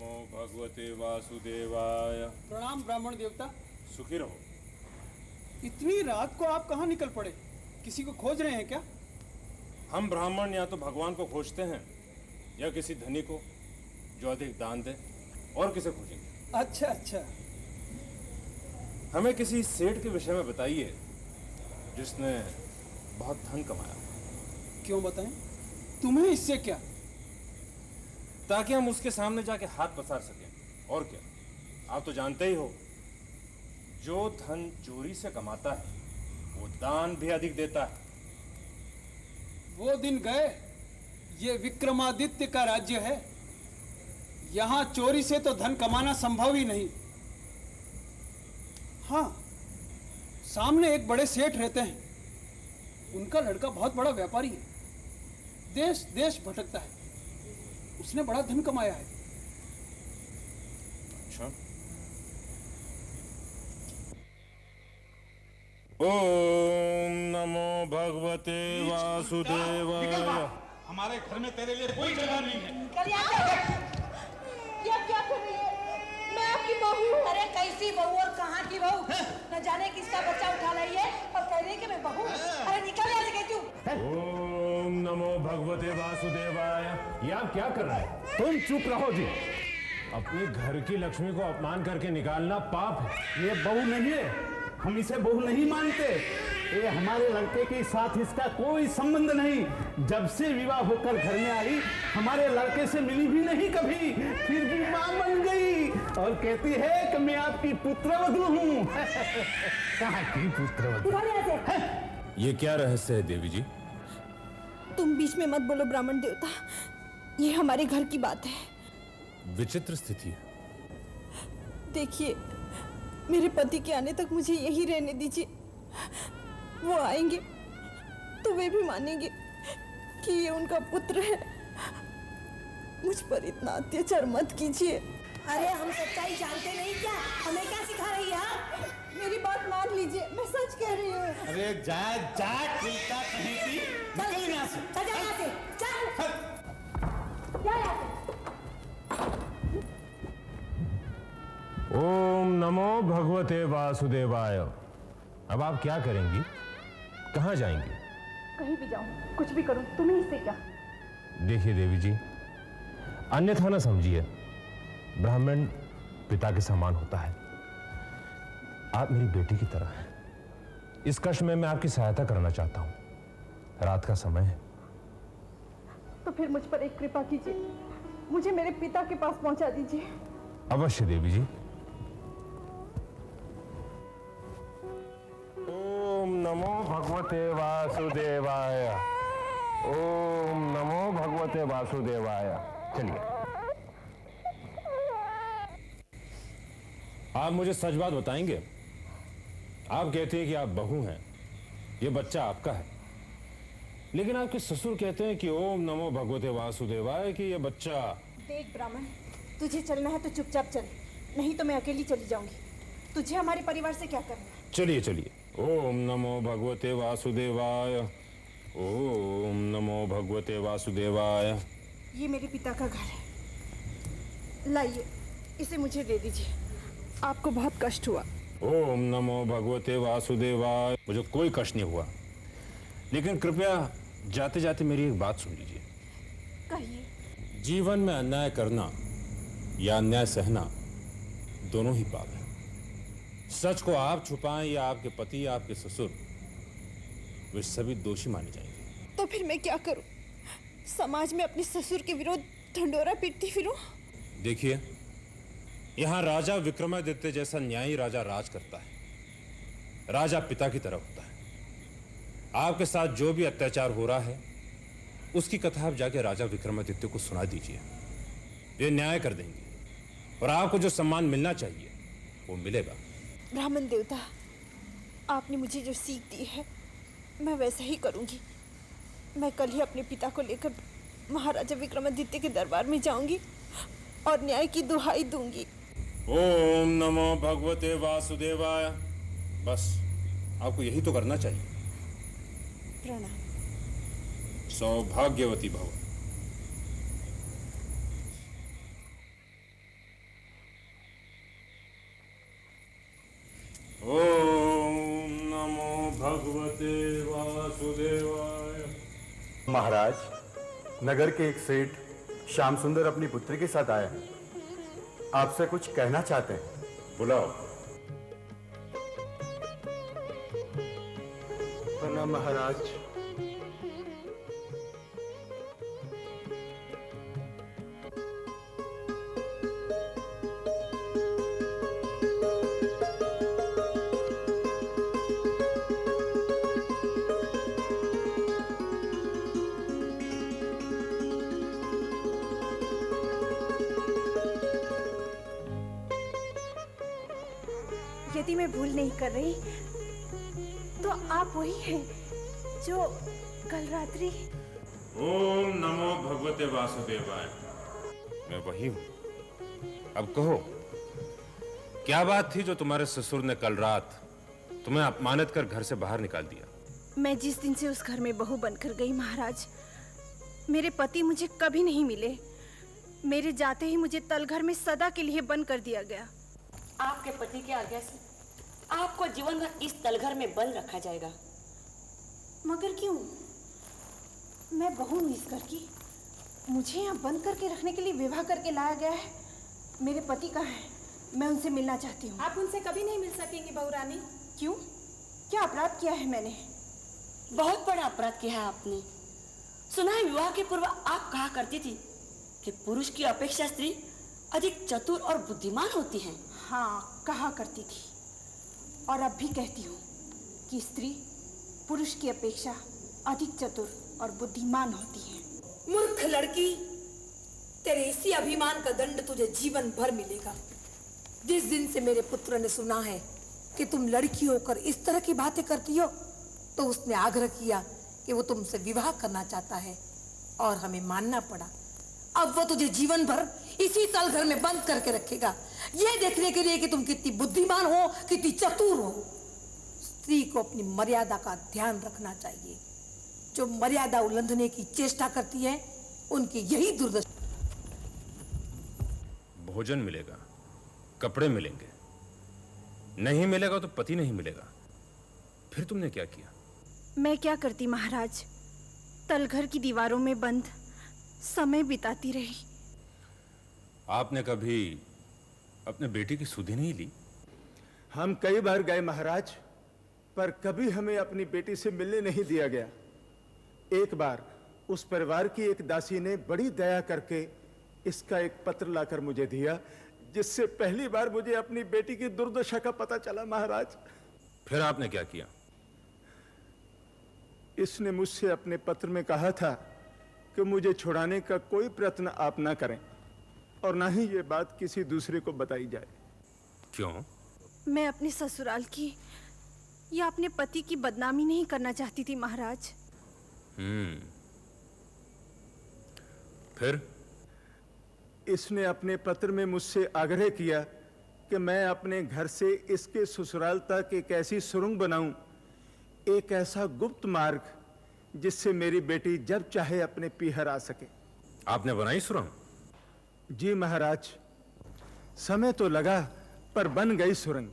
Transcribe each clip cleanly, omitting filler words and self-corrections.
नमो भगवते वासुदेवाय। प्रणाम ब्राह्मण देवता। सुखी रहो। इतनी रात को आप कहाँ निकल पड़े? किसी को खोज रहे हैं क्या? हम ब्राह्मण या तो भगवान को खोजते हैं या किसी धनी को जो अधिक दान दे, और किसे खोजेंगे? अच्छा अच्छा। हमें किसी सेठ के विषय में बताइए जिसने बहुत धन कमाया। क्यों बताएं? तुम्हें इससे क्या? ताकि हम उसके सामने जाके हाथ पसार सकें। और क्या, आप तो जानते ही हो, जो धन चोरी से कमाता है वो दान भी अधिक देता है। वो दिन गए। ये विक्रमादित्य का राज्य है। यहां चोरी से तो धन कमाना संभव ही नहीं। हाँ, सामने एक बड़े सेठ रहते हैं। उनका लड़का बहुत बड़ा व्यापारी है, देश देश भटकता है। उसने बड़ा धन कमाया है। अच्छा। ओम नमो भगवते वासुदेवाय। हमारे घर में तेरे लिए कोई जगह नहीं है। ये क्या कर रही है? मैं आपकी बहू हूँ। अरे कैसी बहू और कहाँ की बहू? न जाने किसका बच्चा उठा रही है और कह रही है कि मैं बहू। अरे निकल यहाँ से कहती हूँ। ओम नमो भगवते वासुदेवाय। ये आप क्या कर रहे हैं? तुम चुप रहो जी। अपने घर की लक्ष्मी को अपमान करके निकालना पाप है। ये बहू नहीं है, हम इसे बहू नहीं मानते। ये हमारे लड़के के साथ इसका कोई संबंध नहीं। जब से विवाह होकर घर में आई, हमारे लड़के से मिली भी नहीं कभी, फिर भी मां बन गई और कहती है कि मैं आपकी पुत्रवधू हूँ। कहाँ की पुत्रवधू? ये क्या रहस्य है देवी जी? तुम बीच में मत बोलो ब्राह्मण देवता, ये हमारे घर की बात है। विचित्र स्थिति है। देखिए, मेरे पति के आने तक मुझे यही रहने दीजिए। वो आएंगे तो वे भी मानेंगे कि ये उनका पुत्र है। मुझ पर इतना अत्याचार मत कीजिए। अरे हम सच्चाई जानते नहीं क्या? हमें क्या सिखा रही है? मेरी बात मान लीजिए, मैं सच कह रही हूँ। अरे जा जा, चिंता कहीं की, निकल यहाँ से। चल जा यहाँ से, चल। जा यहाँ से। ओम नमो भगवते वासुदेवाय। अब आप क्या करेंगी? कहाँ जाएंगी? कहीं भी जाऊं, कुछ भी करूं, तुम्हें इससे क्या? देखिए देवी जी, अन्यथा न समझिए। ब्राह्मण पिता के समान होता है। आप मेरी बेटी की तरह हैं। इस कष्ट में मैं आपकी सहायता करना चाहता हूं। रात का समय है। तो फिर मुझ पर एक कृपा कीजिए, मुझे मेरे पिता के पास पहुंचा दीजिए। अवश्य देवी जी। ओम नमो भगवते वासुदेवाय। ओम नमो भगवते वासुदेवाय। चलिए। आप मुझे सच बात बताएंगे? आप कहते हैं कि आप बहू हैं, ये बच्चा आपका है, लेकिन आपके ससुर कहते हैं कि ओम नमो भगवते वासुदेवाय कि ये बच्चा। देख ब्राह्मण, तुझे चलना है तो चुपचाप चल, नहीं तो मैं अकेली चली जाऊंगी। तुझे हमारे परिवार से क्या करना है? चलिए चलिए। ओम नमो भगवते वासुदेवाय। ओम नमो भगवते वासुदेवाय। ये मेरे पिता का घर है, लाइए इसे मुझे दे दीजिए। आपको बहुत कष्ट हुआ। ओम नमो भगवते वासुदेवाय। मुझे कोई कष्ट नहीं हुआ, लेकिन कृपया जाते जाते मेरी एक बात सुन लीजिए। कहिए। जीवन में अन्याय करना या अन्याय सहना दोनों ही पाप है। सच को आप छुपाएं या आपके पति या आपके ससुर, वे सभी दोषी माने जाएंगे। तो फिर मैं क्या करूं? समाज में अपने ससुर के विरुद्ध ढंडोरा पीटती फिरूं? देखिए, यहां राजा विक्रमादित्य जैसा न्यायी राजा राज करता है। राजा पिता की तरह होता है। आपके साथ जो भी अत्याचार हो रहा है, उसकी कथा आप जाके राजा विक्रमादित्य को सुना दीजिए। वे न्याय कर देंगे और आपको जो सम्मान मिलना चाहिए वो मिलेगा। ब्राह्मण देवता, आपने मुझे जो सीख दी है मैं वैसा ही करूंगी। मैं कल ही अपने पिता को लेकर महाराजा विक्रमादित्य के दरबार में जाऊंगी और न्याय की दुहाई दूंगी। ओम नमो भगवते वासुदेवाय। बस आपको यही तो करना चाहिए। प्रणाम। सौभाग्यवती भव। भगवते वासुदेवाय। महाराज, नगर के एक सेठ श्याम सुंदर अपनी पुत्री के साथ आया है, आपसे कुछ कहना चाहते हैं। बुलाओ। प्रणाम महाराज। यदि मैं भूल नहीं कर रही तो आप वही हैं जो कल रात्रि। ओम नमो भगवते वासुदेवाय। मैं वही हूं। अब कहो, क्या बात थी जो तुम्हारे ससुर ने कल रात तुम्हें अपमानित कर घर से बाहर निकाल दिया? मैं जिस दिन से उस घर में बहू बनकर गई महाराज, मेरे पति मुझे कभी नहीं मिले। मेरे जाते ही मुझे तलघर में सदा के लिए बंद कर दिया गया। आपके पति की आज्ञा से आपको जीवन भर इस तलघर में बंद रखा जाएगा। मगर क्यों? मैं बहू हूँ इस घर की, मुझे यहाँ बंद करके रखने के लिए विवाह करके लाया गया है। मेरे पति कहाँ हैं? मैं उनसे मिलना चाहती हूँ। आप उनसे कभी नहीं मिल सकेंगी बहू रानी। क्यों? क्या अपराध किया है मैंने? बहुत बड़ा अपराध किया है आपने। सुना है विवाह के पूर्व आप कहा करती थी कि पुरुष की अपेक्षा स्त्री अधिक चतुर और बुद्धिमान होती है। हाँ, कहा करती थी और अब भी कहती हूँ कि स्त्री पुरुष की अपेक्षा अधिक चतुर और बुद्धिमान होती है। मूर्ख लड़की, तेरे इसी अभिमान का दंड तुझे जीवन भर मिलेगा। जिस दिन से मेरे पुत्र ने सुना है कि तुम लड़की होकर इस तरह की बातें करती हो, तो उसने आग्रह किया कि वो तुमसे विवाह करना चाहता है और हमें मानना पड़ा। अब वो तुझे जीवन भर इसी तलघर में बंद करके रखेगा, ये देखने के लिए कि तुम कितनी बुद्धिमान हो, कितनी चतुर हो। स्त्री को अपनी मर्यादा का ध्यान रखना चाहिए। जो मर्यादा उल्लंघने की चेष्टा करती है, उनकी यही दुर्दशा। भोजन मिलेगा, कपड़े मिलेंगे, नहीं मिलेगा तो पति नहीं मिलेगा। फिर तुमने क्या किया? मैं क्या करती महाराज, तलघर की दीवारों में बंद समय बिताती रही। आपने कभी अपने बेटी की सुधि नहीं ली? हम कई बार गए महाराज, पर कभी हमें अपनी बेटी से मिलने नहीं दिया गया। एक बार उस परिवार की एक दासी ने बड़ी दया करके इसका एक पत्र लाकर मुझे दिया, जिससे पहली बार मुझे अपनी बेटी की दुर्दशा का पता चला महाराज। फिर आपने क्या किया? इसने मुझसे अपने पत्र में कहा था कि मुझे छुड़ाने का कोई प्रयत्न आप ना करें और ना ही ये बात किसी दूसरे को बताई जाए। क्यों? मैं अपने ससुराल की या अपने पति की बदनामी नहीं करना चाहती थी महाराज। फिर? इसने अपने पत्र में मुझसे आग्रह किया कि मैं अपने घर से इसके ससुराल तक एक ऐसी सुरंग बनाऊं, एक ऐसा गुप्त मार्ग जिससे मेरी बेटी जब चाहे अपने पीहर आ सके। आपने बनाई सुरंग? जी महाराज, समय तो लगा पर बन गई सुरंग।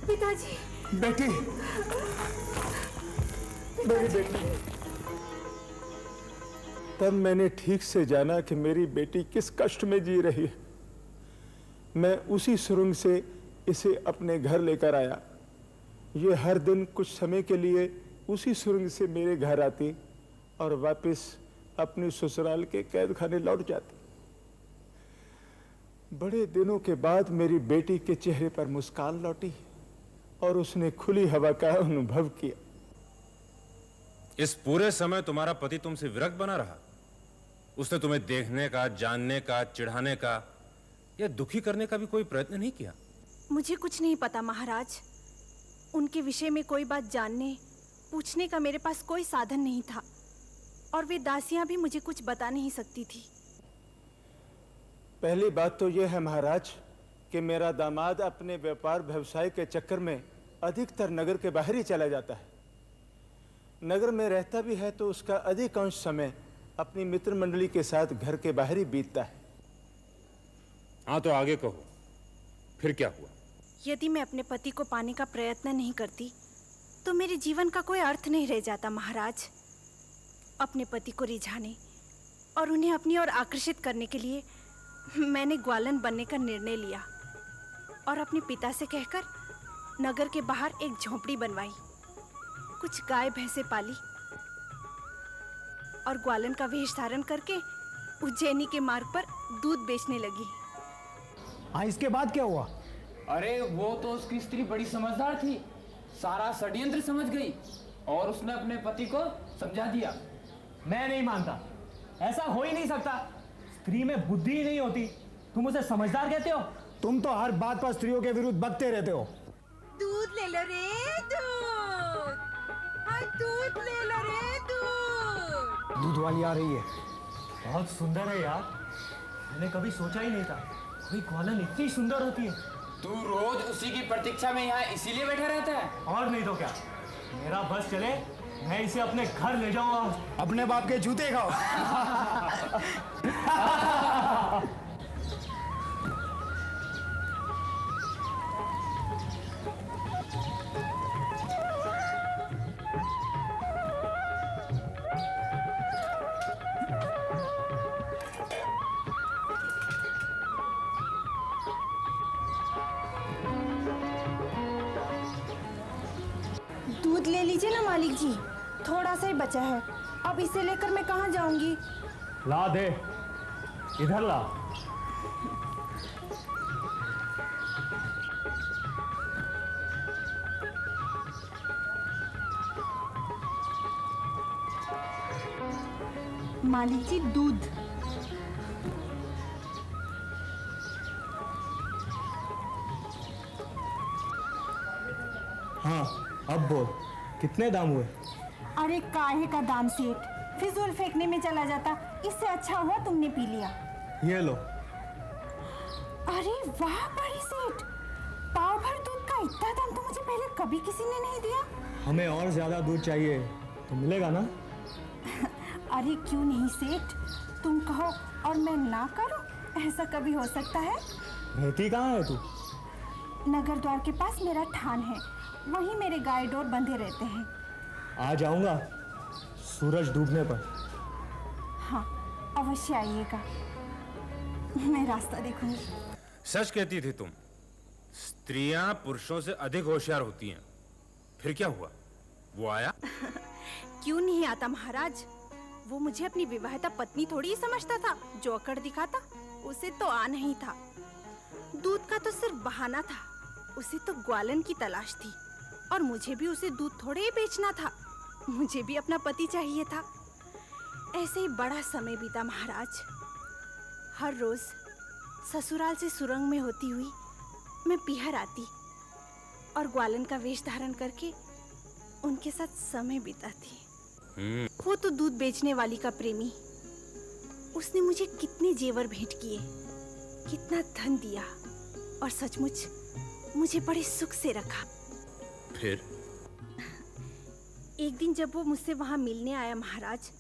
पिताजी। बेटी, मेरी बेटी। तब मैंने ठीक से जाना कि मेरी बेटी किस कष्ट में जी रही है। मैं उसी सुरंग से इसे अपने घर लेकर आया। ये हर दिन कुछ समय के लिए उसी सुरंग से मेरे घर आती और वापस अपने ससुराल के कैद खाने लौट जाती। बड़े दिनों के बाद मेरी बेटी के चेहरे पर मुस्कान लौटी और उसने खुली हवा का अनुभव किया। इस पूरे समय तुम्हारा पति तुमसे विरक्त बना रहा? उसने तुम्हें देखने का, जानने का, चिढ़ाने का या दुखी करने का भी कोई प्रयत्न नहीं किया? मुझे कुछ नहीं पता महाराज। उनके विषय में कोई बात जानने, पूछने का मेरे पास कोई साधन नहीं था और वे दासियां भी मुझे कुछ बता नहीं सकती थी। पहली बात तो यह है महाराज कि मेरा दामाद अपने व्यापार व्यवसाय के चक्कर में अधिकतर नगर के बाहर ही चला जाता है। नगर में रहता भी है तो उसका अधिकांश समय अपनी मित्र मंडली के साथ घर के बाहर ही बीतता है। हाँ, तो आगे कहो, फिर क्या हुआ? यदि मैं अपने पति को पाने का प्रयत्न नहीं करती तो मेरे जीवन का कोई अर्थ नहीं रह जाता महाराज। अपने पति को रिझाने और उन्हें अपनी ओर आकर्षित करने के लिए मैंने ग्वालन बनने का निर्णय लिया और अपने पिता से कहकर नगर के बाहर एक झोंपड़ी बनवाई, कुछ गाय भैंसे पाली और ग्वालन का वेश धारण करके उज्जैनी के मार्ग पर दूध बेचने लगी। हाँ, इसके बाद क्या हुआ? अरे वो तो उसकी स्त्री बड़ी समझदार थी, सारा षड्यंत्र समझ गई और उसने अपने पति को समझा दिया। मैं नहीं मानता, ऐसा हो ही नहीं सकता। स्त्री में बुद्धि ही नहीं होती, तुम उसे समझदार कहते हो? तुम तो हर बात पर स्त्रियों के विरुद्ध बकते रहते हो। दूध ले लो रे दूध, हाँ दूध ले लो रे दूध। दूध वाली आ रही है। बहुत सुंदर है यार, मैंने कभी सोचा ही नहीं था कोई ग्वालन इतनी सुंदर होती है। तू रोज उसी की प्रतीक्षा में यहाँ इसीलिए बैठा रहता है? और नहीं तो क्या, मेरा बस चले मैं इसे अपने घर ले जाऊंगा, अपने बाप के जूते खाओ। दूध ले लीजिए ना मालिक जी, थोड़ा सा ही बचा है। अब इसे लेकर मैं कहाँ जाऊंगी? ला दे, इधर ला। मालिक जी दूध। हाँ, अब बोल, कितने दाम हुए? अरे काहे का दाम सेठ, फिजूल फेंकने में चला जाता, इससे अच्छा हुआ तुमने पी लिया। ये लो। अरे वाह बड़े सेठ, पाव भर दूध का इतना दाम तो मुझे पहले कभी किसी ने नहीं दिया। हमें और ज्यादा दूध चाहिए तो मिलेगा ना? अरे क्यों नहीं सेठ, तुम कहो और मैं ना करूं, ऐसा कभी हो सकता है? रहती कहाँ है तू? नगर द्वार के पास मेरा ठान है, वहीं मेरे गाय डोर बंधे रहते हैं। आ जाऊंगा सूरज डूबने पर। हाँ अवश्य आइएगा, मैं रास्ता देखूंगी। सच कहती थी तुम, स्त्रियां पुरुषों से अधिक होशियार होती हैं। फिर क्या हुआ? वो आया? क्यों नहीं आता महाराज, वो मुझे अपनी विवाहिता पत्नी थोड़ी ही समझता था। जो अकड़ दिखाता उसे तो आ नहीं था। दूध का तो सिर्फ बहाना था, उसे तो ग्वालन की तलाश थी और मुझे भी उसे दूध थोड़े ही बेचना था, मुझे भी अपना पति चाहिए था। ऐसे ही बड़ा समय बीता महाराज। हर रोज ससुराल से सुरंग में होती हुई मैं पीहर आती और ग्वालन का वेश धारण करके उनके साथ समय बिताती। वो तो दूध बेचने वाली का प्रेमी, उसने मुझे कितने जेवर भेंट किए, कितना धन दिया और सचमुच मुझे बड़े सुख से रखा। फिर एक दिन जब वो मुझसे वहां मिलने आया महाराज,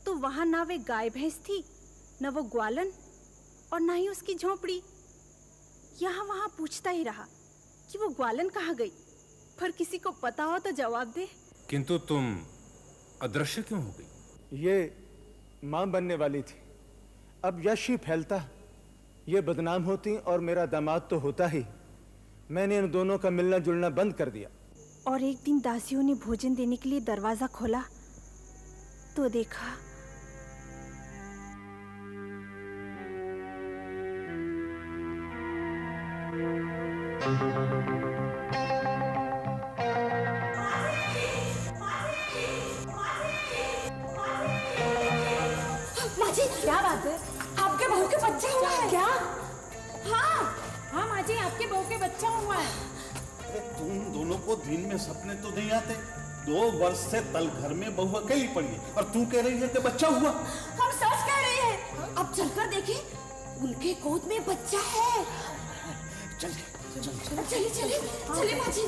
तो वहां ना वे गाय भैंस थी, न वो ग्वालन और ना ही उसकी झोंपड़ी। यहाँ वहां पूछता ही रहा कि वो ग्वालन कहाँ गई, पर किसी को पता हो तो जवाब दे। किंतु तुम अदृश्य क्यों हो गई? ये मां बनने वाली थी, अब यश ही फैलता, ये बदनाम होती और मेरा दामाद तो होता ही। मैंने इन दोनों का मिलना जुलना बंद कर दिया। और एक दिन दासियों ने भोजन देने के लिए दरवाजा खोला तो देखा माँ जी क्या बात है, आपके बहू के बच्चा हुआ है क्या? हाँ हाँ माँ जी, आपके बहू के बच्चा हुआ है। अरे तुम दोनों को दिन में सपने तो नहीं आते? 2 वर्ष से तल घर में बहू अकेली पड़ी है और तू कह रही है कि बच्चा हुआ। हम सच कह रहे हैं, अब चलकर देखें, उनके गोद में बच्चा है। चलिए चलिए चलिए माँ जी।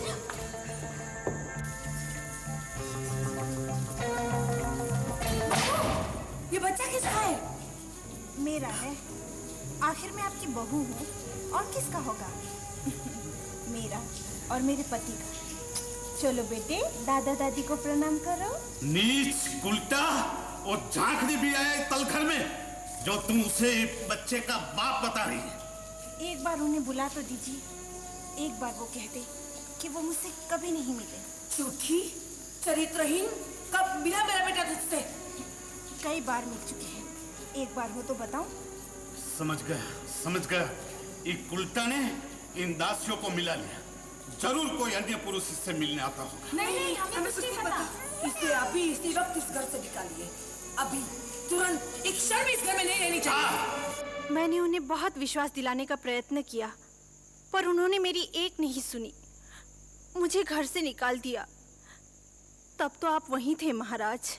ये बच्चा किसका है? मेरा है, आखिर मैं आपकी बहू हूँ और किसका होगा? मेरा और मेरे पति का। चलो बेटे, दादा दादी को प्रणाम करो। नीच उल्टा और झांकने भी आया तलखर में, जो तुम उसे बच्चे का बाप बता रही है। एक बार उन्हें बुला तो दीजिए, एक बार वो कहते कि वो मुझसे कभी नहीं मिले। झूठी, चरित्रहीन, कब मिला मेरा बेटा तुझसे? कई बार मिल चुके हैं, एक बार हो तो बताओ। समझ गया। एक उल्टा ने इन दासियों को मिला लिया। जरूर कोई अन्य पुरुष इससे मिलने आता होगा। नहीं, हमें कुछ नहीं पता। इसे अभी इसी वक्त इस घर से निकालिए। अभी तुरंत। एक क्षण भी इस घर में नहीं रहनी चाहिए। मैंने उन्हें बहुत विश्वास दिलाने का प्रयत्न किया, पर उन्होंने मेरी एक नहीं सुनी, मुझे घर से निकाल दिया। तब तो आप वहीं थे महाराज।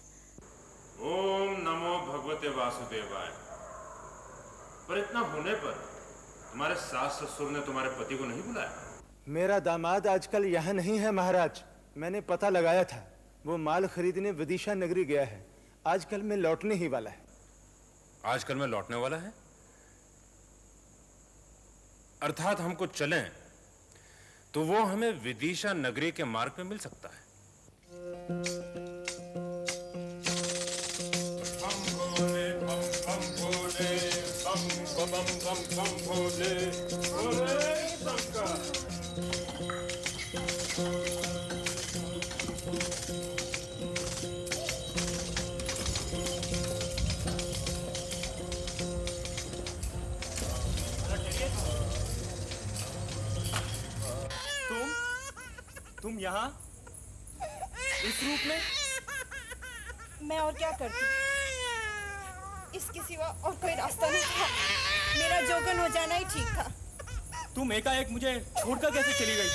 ओम नमो भगवते वासुदेवाय। पर इतना होने पर तुम्हारे सास ससुर ने तुम्हारे पति को नहीं बुलाया? मेरा दामाद आजकल यहाँ नहीं है महाराज। मैंने पता लगाया था, वो माल खरीदने विदिशा नगरी गया है। आजकल में लौटने ही वाला है। आजकल में लौटने वाला है? अर्थात हमको चलें तो वो हमें विदिशा नगरी के मार्ग में मिल सकता है। बम भोले बम बम भोले बम बम बम बम भोले भोले शंकर। तुम यहाँ इस रूप में? मैं और क्या करती? इसके सिवा और कोई रास्ता नहीं था। मेरा जोगन हो जाना ही ठीक था। तुम एकाएक मुझे छोड़कर कैसे चली गई?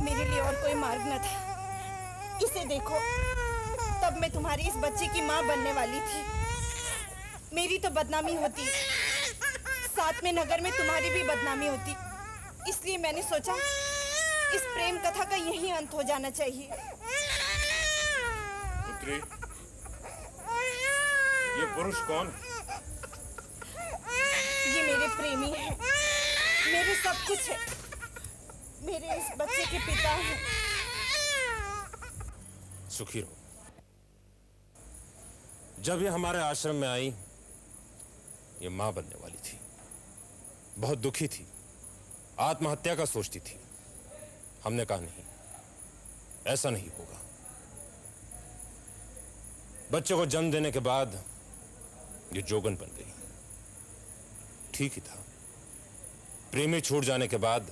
मेरे लिए और कोई मार्ग न था। इसे देखो, तब मैं तुम्हारी इस बच्चे की माँ बनने वाली थी। मेरी तो बदनामी होती, साथ में नगर में तुम्हारी भी बदनामी होती। इसलिए मैंने सोचा इस प्रेम कथा का यही अंत हो जाना चाहिए। पुत्री, ये पुरुष कौन? ये मेरे प्रेमी हैं, मेरे सब कुछ है, मेरे इस बच्चे के पिता हैं। सुखी रहो। जब ये हमारे आश्रम में आई, ये मां बनने वाली थी। बहुत दुखी थी, आत्महत्या का सोचती थी। हमने कहा नहीं, ऐसा नहीं होगा। बच्चे को जन्म देने के बाद ये जोगन बन गई। ठीक ही था। प्रेमी छूट जाने के बाद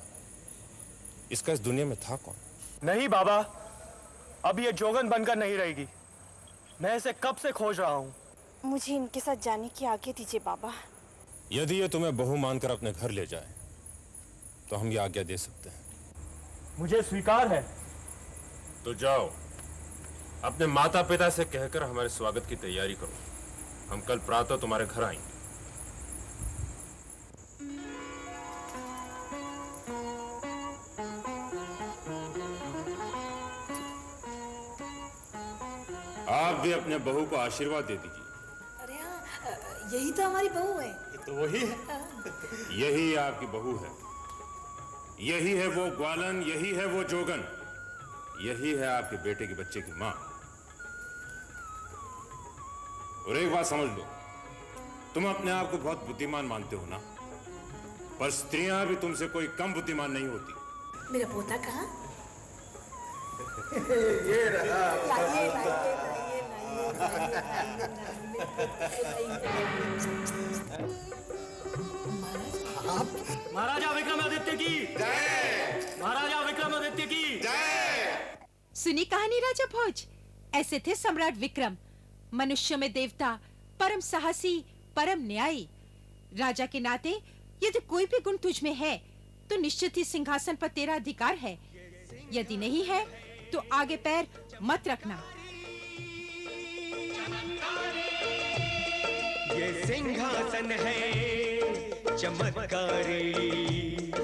इसका इस दुनिया में था कौन? नहीं बाबा, अब ये जोगन बनकर नहीं रहेगी। मैं इसे कब से खोज रहा हूँ। मुझे इनके साथ जाने की आज्ञा दीजिए बाबा। यदि ये तुम्हें बहू मानकर अपने घर ले जाए तो हम ये आज्ञा दे सकते हैं। मुझे स्वीकार है। तो जाओ, अपने माता पिता से कहकर हमारे स्वागत की तैयारी करो। हम कल प्रातः तुम्हारे घर आएंगे। आप भी अपने बहू को आशीर्वाद दे दीजिए। अरे हाँ, यही तो हमारी बहू है। तो वही है। यही आपकी बहू है। यही है वो ग्वालन, यही है वो जोगन, यही है आपके बेटे के बच्चे की मां। और एक बात समझ लो, तुम अपने आप को बहुत बुद्धिमान मानते हो ना, पर स्त्रियां भी तुमसे कोई कम बुद्धिमान नहीं होती। मेरा पोता कहाँ? ये रहा। महाराजा विक्रमादित्य की जय। महाराजा विक्रमादित्य की जय। सुनी कहानी राजा भोज? ऐसे थे सम्राट विक्रम, मनुष्य में देवता, परम साहसी, परम न्यायी। राजा के नाते यदि कोई भी गुण तुझ में है तो निश्चित ही सिंहासन पर तेरा अधिकार है। यदि नहीं है तो आगे पैर मत रखना। ये सिंहासन है चमत्कारी।